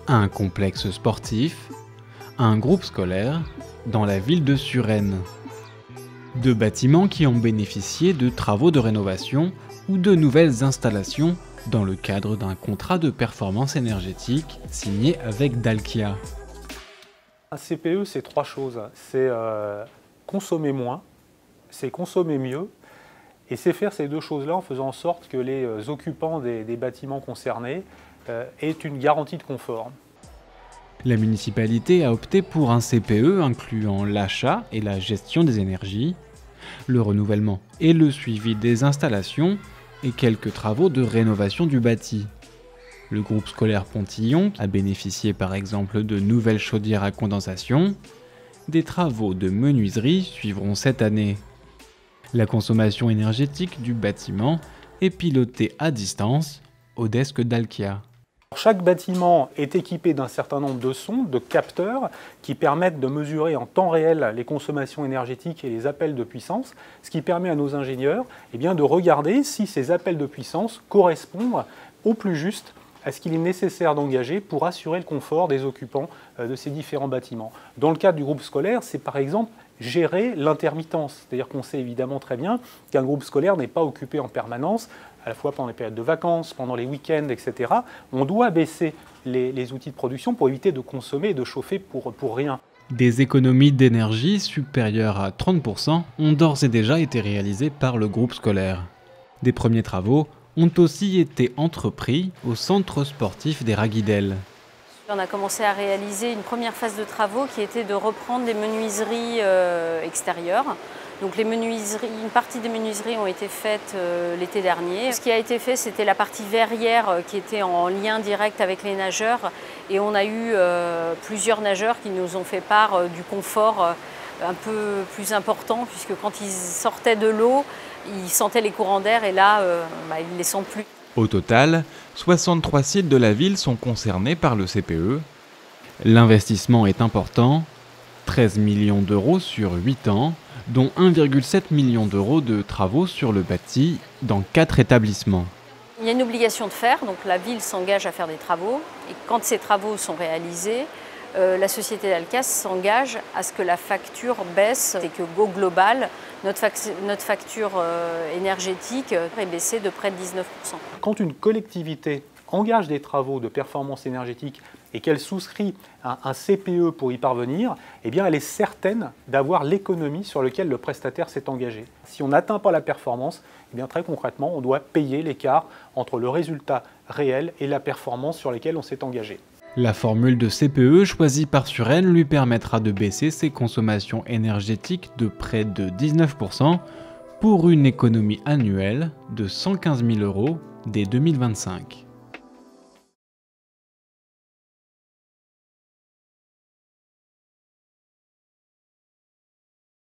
un complexe sportif, un groupe scolaire dans la ville de Suresnes. Deux bâtiments qui ont bénéficié de travaux de rénovation ou de nouvelles installations dans le cadre d'un contrat de performance énergétique signé avec Dalkia. Un CPE, c'est trois choses. C'est consommer moins, c'est consommer mieux, et c'est faire ces deux choses-là en faisant en sorte que les occupants des bâtiments concernés aient une garantie de confort. La municipalité a opté pour un CPE incluant l'achat et la gestion des énergies, le renouvellement et le suivi des installations et quelques travaux de rénovation du bâti. Le groupe scolaire Pontillon a bénéficié par exemple de nouvelles chaudières à condensation. Des travaux de menuiserie suivront cette année. La consommation énergétique du bâtiment est pilotée à distance au desk Dalkia. Chaque bâtiment est équipé d'un certain nombre de sondes, de capteurs, qui permettent de mesurer en temps réel les consommations énergétiques et les appels de puissance, ce qui permet à nos ingénieurs de regarder si ces appels de puissance correspondent au plus juste à ce qu'il est nécessaire d'engager pour assurer le confort des occupants de ces différents bâtiments. Dans le cadre du groupe scolaire, c'est par exemple gérer l'intermittence. C'est-à-dire qu'on sait évidemment très bien qu'un groupe scolaire n'est pas occupé en permanence, à la fois pendant les périodes de vacances, pendant les week-ends, etc. On doit baisser les outils de production pour éviter de consommer et de chauffer pour rien. Des économies d'énergie supérieures à 30% ont d'ores et déjà été réalisées par le groupe scolaire. Des premiers travaux ont aussi été entrepris au centre sportif des Raguidelles. On a commencé à réaliser une première phase de travaux qui était de reprendre des menuiseries extérieures. Donc une partie des menuiseries ont été faites l'été dernier. Ce qui a été fait, c'était la partie verrière qui était en lien direct avec les nageurs. Et on a eu plusieurs nageurs qui nous ont fait part du confort un peu plus important, puisque quand ils sortaient de l'eau, ils sentaient les courants d'air et là, ils ne les sentent plus. Au total, 63 sites de la ville sont concernés par le CPE. L'investissement est important, 13 millions d'euros sur 8 ans, dont 1,7 million d'euros de travaux sur le bâti dans 4 établissements. Il y a une obligation de faire, donc la ville s'engage à faire des travaux et quand ces travaux sont réalisés, la société Dalkia s'engage à ce que la facture baisse et que Go Global, notre facture énergétique, est baissée de près de 19%. Quand une collectivité engage des travaux de performance énergétique et qu'elle souscrit un CPE pour y parvenir, elle est certaine d'avoir l'économie sur laquelle le prestataire s'est engagé. Si on n'atteint pas la performance, très concrètement, on doit payer l'écart entre le résultat réel et la performance sur laquelle on s'est engagé. La formule de CPE choisie par Suresnes lui permettra de baisser ses consommations énergétiques de près de 19% pour une économie annuelle de 115 000 € dès 2025.